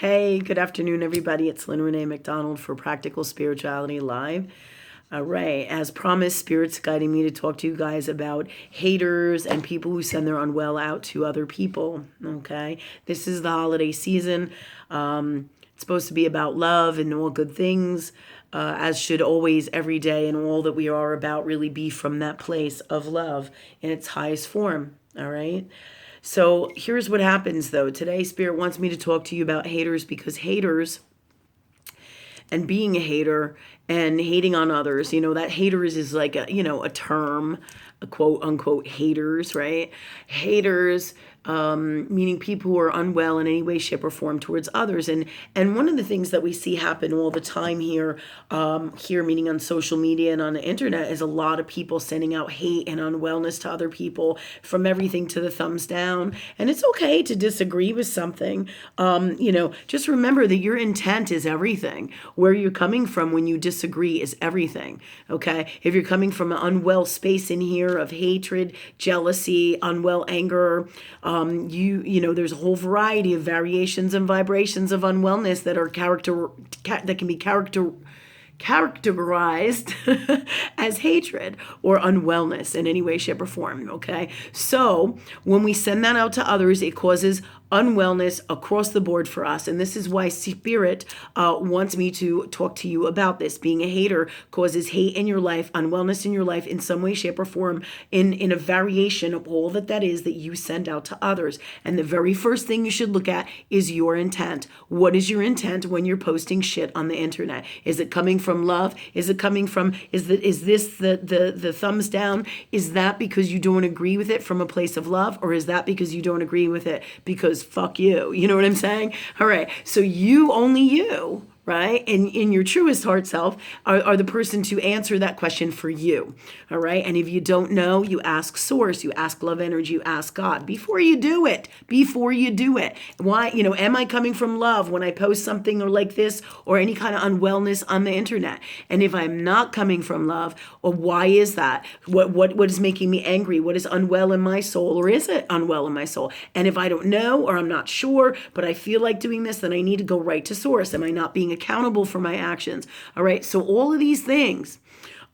Hey, good afternoon, everybody. It's Lynn Renee McDonald for Practical Spirituality Live. All right, as promised, Spirit's guiding me to talk to you guys about haters and people who send their unwell out to other people. Okay, this is the holiday season. It's supposed to be about love and all good things, as should always every day, and all that we are about really be from that place of love in its highest form. All right. So here's what happens though. Today, Spirit wants me to talk to you about haters because haters and being a hater and hating on others, that haters is like a term, a quote unquote haters, right? Haters, meaning people who are unwell in any way, shape, or form towards others. And one of the things that we see happen all the time here, meaning on social media and on the internet, is a lot of people sending out hate and unwellness to other people, from everything to the thumbs down. And it's okay to disagree with something. Just remember that your intent is everything. Where you're coming from when you disagree is everything. Okay, if you're coming from an unwell space in here of hatred, jealousy, unwell anger, there's a whole variety of variations and vibrations of unwellness that are that can be characterized as hatred or unwellness in any way, shape, or form. Okay, so when we send that out to others, it causes unwellness across the board for us. And this is why Spirit wants me to talk to you about this. Being a hater causes hate in your life, unwellness in your life in some way, shape, or form, in a variation of all that is that you send out to others. And the very first thing you should look at is your intent. What is your intent when you're posting shit on the internet? Is it coming from love? Is it coming from, is this the thumbs down? Is that because you don't agree with it from a place of love? Or is that because you don't agree with it because fuck you? You know what I'm saying? All right. So only you, right? And in your truest heart self are the person to answer that question for you. All right. And if you don't know, you ask source, you ask love energy, you ask God before you do it. Why, am I coming from love when I post something or like this or any kind of unwellness on the internet? And if I'm not coming from love, or why is that? What is making me angry? What is unwell in my soul, or is it unwell in my soul? And if I don't know, or I'm not sure, but I feel like doing this, then I need to go right to source. Am I not being accountable for my actions? All right. So all of these things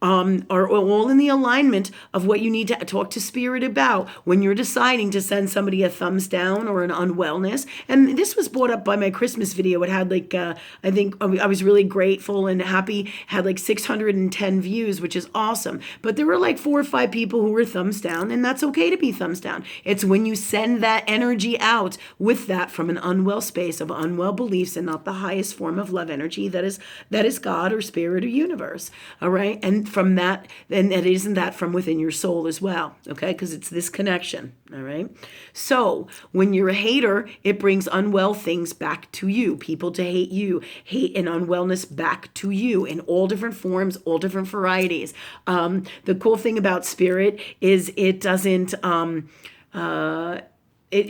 are all in the alignment of what you need to talk to Spirit about when you're deciding to send somebody a thumbs down or an unwellness. And this was brought up by my Christmas video. It had I think I was really grateful and happy, had like 610 views, which is awesome. But there were like 4 or 5 people who were thumbs down, and that's okay to be thumbs down. It's when you send that energy out with that from an unwell space of unwell beliefs and not the highest form of love energy that is God or Spirit or universe. All right. And from that, and it isn't that from within your soul as well, okay? Because it's this connection, all right? So when you're a hater, it brings unwell things back to you, people to hate you, hate and unwellness back to you in all different forms, all different varieties. The cool thing about Spirit is it doesn't...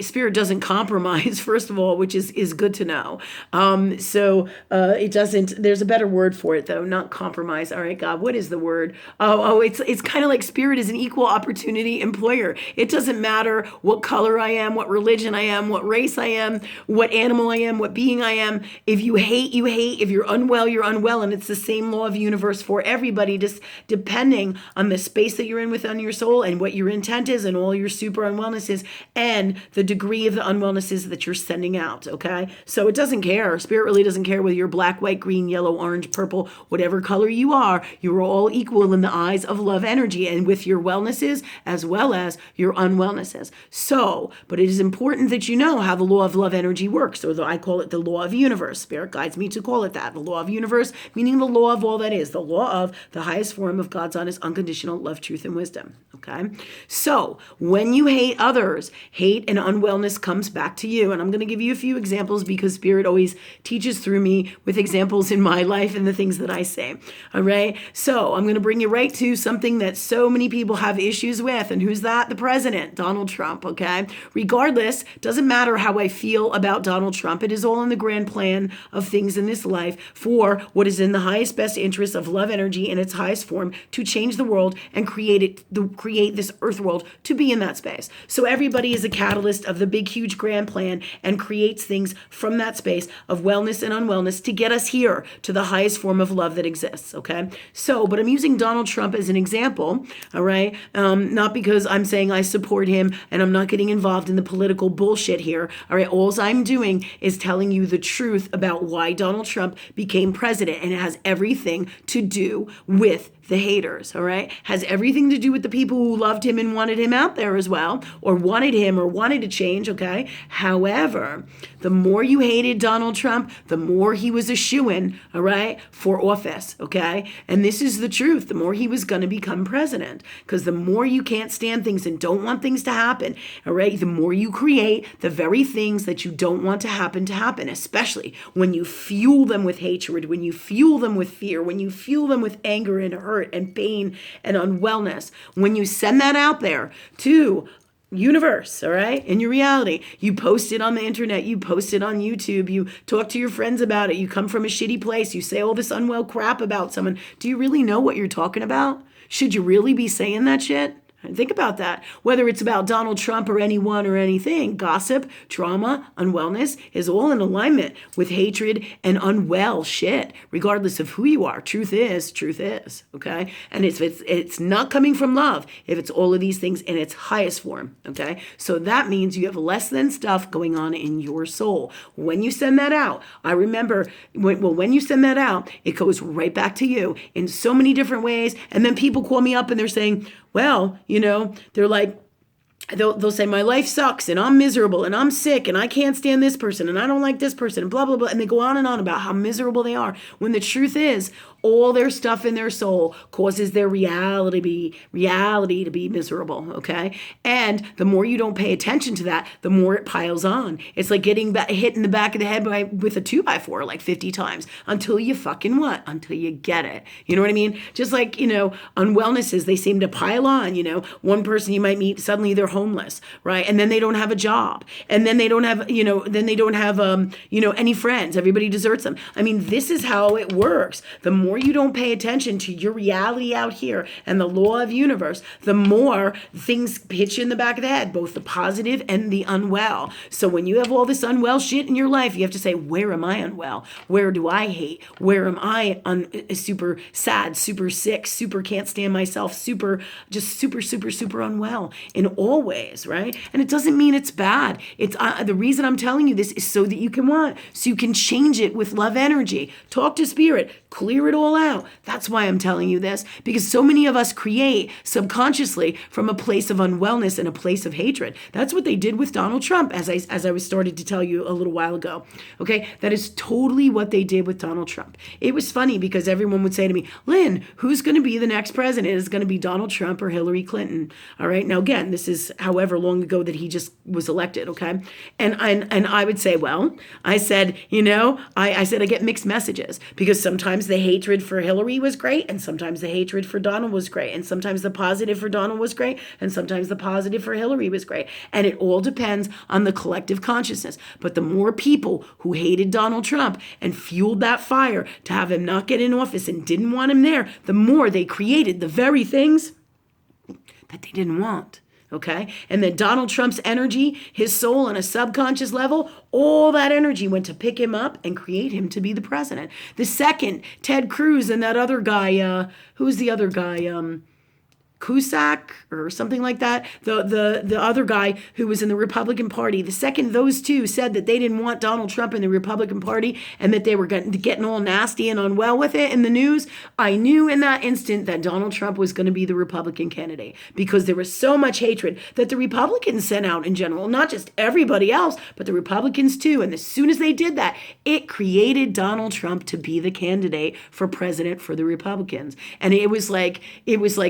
Spirit doesn't compromise, first of all, which is good to know. It doesn't, there's a better word for it though, not compromise. All right, God, what is the word? It's kind of like Spirit is an equal opportunity employer. It doesn't matter what color I am, what religion I am, what race I am, what animal I am, what being I am. If you hate, you hate. If you're unwell, you're unwell. And it's the same law of universe for everybody, just depending on the space that you're in within your soul and what your intent is and all your super unwellness is, and the degree of the unwellness is that you're sending out, okay? So it doesn't care. Spirit really doesn't care whether you're black, white, green, yellow, orange, purple, whatever color you are all equal in the eyes of love energy and with your wellnesses as well as your unwellnesses. So, but it is important that you know how the law of love energy works, or I call it the law of universe. Spirit guides me to call it that. The law of universe, meaning the law of all that is, the law of the highest form of God's honest, unconditional love, truth, and wisdom, okay? So when you hate others, hate and unwellness comes back to you. And I'm going to give you a few examples because Spirit always teaches through me with examples in my life and the things that I say. All right. So I'm going to bring you right to something that so many people have issues with. And who's that? The president, Donald Trump. Okay. Regardless, doesn't matter how I feel about Donald Trump. It is all in the grand plan of things in this life for what is in the highest best interest of love energy in its highest form to change the world and create this earth world to be in that space. So everybody is a catalyst catalyst of the big, huge grand plan and creates things from that space of wellness and unwellness to get us here to the highest form of love that exists, okay? So, but I'm using Donald Trump as an example, all right? Not because I'm saying I support him and I'm not getting involved in the political bullshit here, all right? All I'm doing is telling you the truth about why Donald Trump became president, and it has everything to do with the haters, all right? Has everything to do with the people who loved him and wanted him out there as well, or wanted him or wanted to change, okay? However, the more you hated Donald Trump, the more he was a shoo-in, all right, for office, okay? And this is the truth. The more he was going to become president, because the more you can't stand things and don't want things to happen, all right, the more you create the very things that you don't want to happen, especially when you fuel them with hatred, when you fuel them with fear, when you fuel them with anger and hurt and pain and unwellness. When you send that out there to universe, all right, in your reality, you post it on the internet, you post it on YouTube, you talk to your friends about it, you come from a shitty place, you say all this unwell crap about someone. Do you really know what you're talking about? Should you really be saying that shit? Think about that. Whether it's about Donald Trump or anyone or anything, gossip, trauma, unwellness is all in alignment with hatred and unwell shit, regardless of who you are. Truth is, okay? And it's not coming from love if it's all of these things in its highest form, okay? So that means you have less than stuff going on in your soul. When you send that out, I remember, when you send that out, it goes right back to you in so many different ways. And then people call me up and they're saying, well, they're like, they'll say, my life sucks and I'm miserable and I'm sick and I can't stand this person and I don't like this person and blah, blah, blah. And they go on and on about how miserable they are. When the truth is, all their stuff in their soul causes their reality to be miserable, okay? And the more you don't pay attention to that, the more it piles on. It's like getting hit in the back of the head with a 2x4 like 50 times until you fucking what? Until you get it. You know what I mean? Just like, unwellnesses, they seem to pile on. One person you might meet, suddenly they're homeless, right? And then they don't have a job. And then they don't have, any friends. Everybody deserts them. I mean, this is how it works. The more you don't pay attention to your reality out here and the law of universe, the more things hit you in the back of the head, both the positive and the unwell. So when you have all this unwell shit in your life, you have to say, where am I unwell? Where do I hate? Where am I super sad, super sick, super can't stand myself, super unwell in all ways, right? And it doesn't mean it's bad. It's the reason I'm telling you this is so that you can change it with love energy. Talk to spirit, clear it all out. That's why I'm telling you this, because so many of us create subconsciously from a place of unwellness and a place of hatred. That's what they did with Donald Trump, as I was started to tell you a little while ago. Okay, that is totally what they did with Donald Trump. It was funny because everyone would say to me, Lynn, who's going to be the next president? Is it going to be Donald Trump or Hillary Clinton? All right. Now again, this is however long ago that he just was elected. Okay, and I would say, well, I said, I said I get mixed messages because sometimes the hatred for Hillary was great, and sometimes the hatred for Donald was great, and sometimes the positive for Donald was great, and sometimes the positive for Hillary was great. And it all depends on the collective consciousness. But the more people who hated Donald Trump and fueled that fire to have him not get in office and didn't want him there, the more they created the very things that they didn't want. Okay? And then Donald Trump's energy, his soul on a subconscious level, all that energy went to pick him up and create him to be the president. The second, Ted Cruz and that other guy, who's the other guy? Cusack or something like that, the other guy who was in the Republican Party, the second those two said that they didn't want Donald Trump in the Republican Party and that they were getting all nasty and unwell with it in the news, I knew in that instant that Donald Trump was going to be the Republican candidate, because there was so much hatred that the Republicans sent out in general, not just everybody else, but the Republicans too. And as soon as they did that, it created Donald Trump to be the candidate for president for the Republicans. And it was like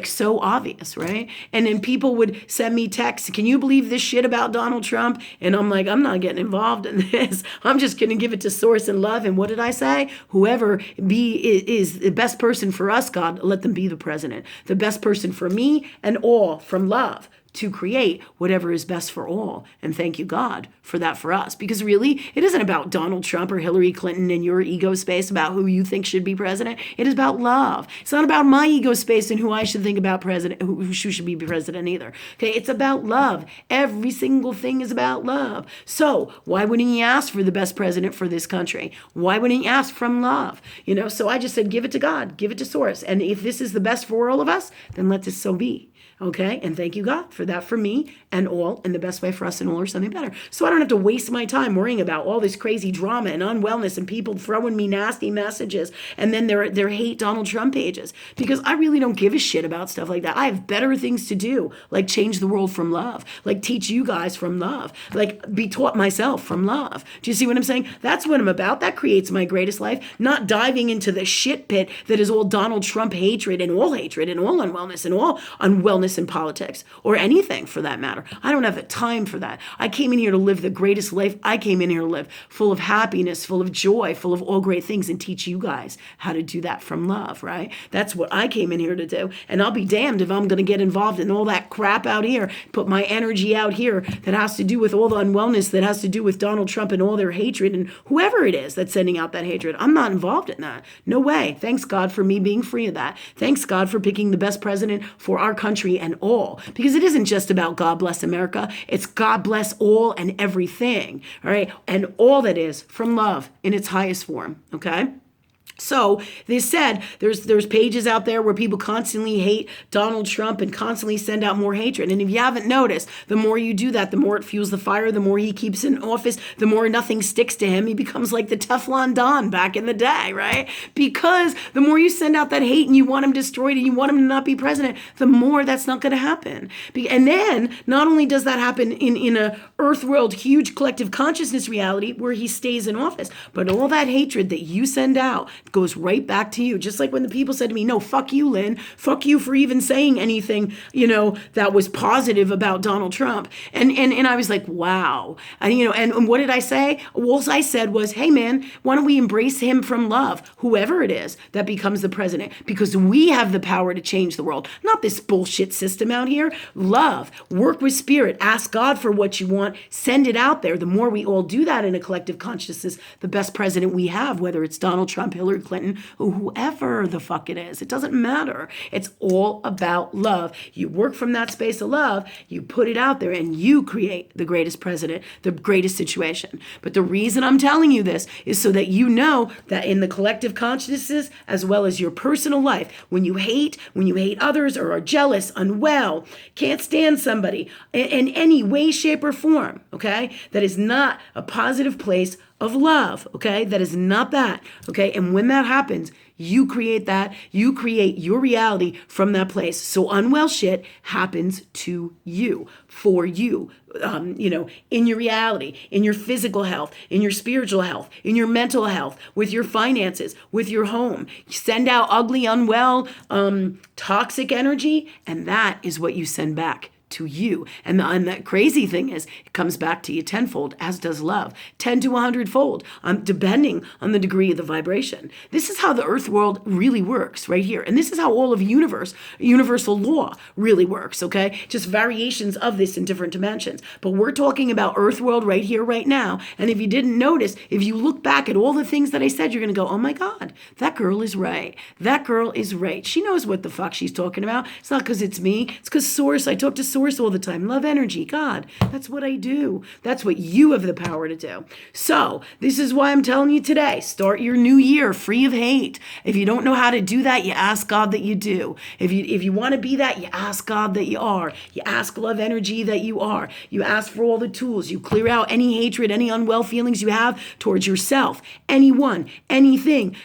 so obvious, right? And then people would send me texts, can you believe this shit about Donald Trump? And I'm like, I'm not getting involved in this. I'm just going to give it to source and love. And what did I say? Whoever is the best person for us, God, let them be the president. The best person for me and all from love to create whatever is best for all. And thank you, God, for that for us. Because really, it isn't about Donald Trump or Hillary Clinton and your ego space about who you think should be president. It is about love. It's not about my ego space and who I should think about president, who should be president either. Okay, it's about love. Every single thing is about love. So why wouldn't you ask for the best president for this country? Why wouldn't you ask from love? So I just said, give it to God, give it to Source. And if this is the best for all of us, then let this so be. Okay, and thank you, God, for that for me and all, and the best way for us and all or something better. So I don't have to waste my time worrying about all this crazy drama and unwellness and people throwing me nasty messages and then their hate Donald Trump pages, because I really don't give a shit about stuff like that. I have better things to do, like change the world from love, like teach you guys from love, like be taught myself from love. Do you see what I'm saying? That's what I'm about. That creates my greatest life, not diving into the shit pit that is all Donald Trump hatred and all unwellness and all unwellness in politics or anything for that matter. I don't have the time for that. I came in here to live the greatest life I came in here to live, full of happiness, full of joy, full of all great things, and teach you guys how to do that from love, right? That's what I came in here to do. And I'll be damned if I'm going to get involved in all that crap out here, put my energy out here that has to do with all the unwellness, that has to do with Donald Trump and all their hatred and whoever it is that's sending out that hatred. I'm not involved in that. No way. Thanks God for me being free of that. Thanks God for picking the best president for our country and all, because it isn't just about God bless America. It's God bless all and everything, all right? And all that is from love in its highest form, okay? So they said there's pages out there where people constantly hate Donald Trump and constantly send out more hatred. And if you haven't noticed, the more you do that, the more it fuels the fire, the more he keeps in office, the more nothing sticks to him. He becomes like the Teflon Don back in the day, right? Because the more you send out that hate and you want him destroyed and you want him to not be president, the more that's not going to happen. And then not only does that happen in a earth world, huge collective consciousness reality where he stays in office, but all that hatred that you send out goes right back to you. Just like when the people said to me, no, fuck you, Lynn. Fuck you for even saying anything, that was positive about Donald Trump. And I was like, wow. And what did I say? All I said was, hey man, why don't we embrace him from love, whoever it is that becomes the president, because we have the power to change the world, not this bullshit system out here. Love, work with spirit, ask God for what you want, send it out there. The more we all do that in a collective consciousness, the best president we have, whether it's Donald Trump, Hillary Clinton, or whoever the fuck it is. It doesn't matter. It's all about love. You work from that space of love, you put it out there, and you create the greatest president, the greatest situation. But the reason I'm telling you this is so that you know that in the collective consciousness, as well as your personal life, when you hate others or are jealous, unwell, can't stand somebody in any way, shape, or form, okay, that is not a positive place of love, okay? That is not that, okay? And when that happens, you create that. You create your reality from that place. So unwell shit happens to you, for you, in your reality, in your physical health, in your spiritual health, in your mental health, with your finances, with your home. You send out ugly, unwell, toxic energy, and that is what you send back to you. And that crazy thing is, it comes back to you tenfold, as does love, 10 to 100-fold, depending on the degree of the vibration. This is how the earth world really works right here. And this is how all of universal law really works, okay? Just variations of this in different dimensions. But we're talking about earth world right here, right now. And if you didn't notice, if you look back at all the things that I said, you're going to go, oh my God, that girl is right. That girl is right. She knows what the fuck she's talking about. It's not because it's me. It's because Source. I talk to Source all the time. Love energy. God, that's what I do. That's what you have the power to do. So this is why I'm telling you today, start your new year free of hate. If you don't know how to do that, you ask God that you do. If you want to be that, you ask God that you are. You ask love energy that you are. You ask for all the tools. You clear out any hatred, any unwell feelings you have towards yourself, anyone, anything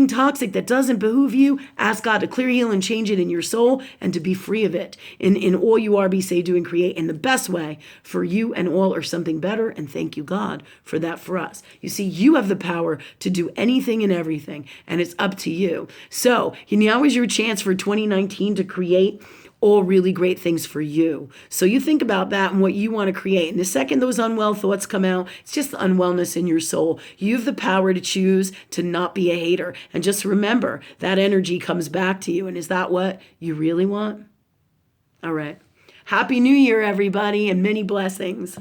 toxic that doesn't behoove you. Ask God to clear, heal, and change it in your soul and to be free of it in all you are, be, say, do, and create in the best way for you and all, or something better. And thank you, God, for that for us. You see, you have the power to do anything and everything, and it's up to you. So now is your chance for 2019 to create all really great things for you. So you think about that and what you want to create. And the second those unwell thoughts come out, it's just the unwellness in your soul. You have the power to choose to not be a hater. And just remember, that energy comes back to you. And is that what you really want? All right. Happy New Year, everybody, and many blessings.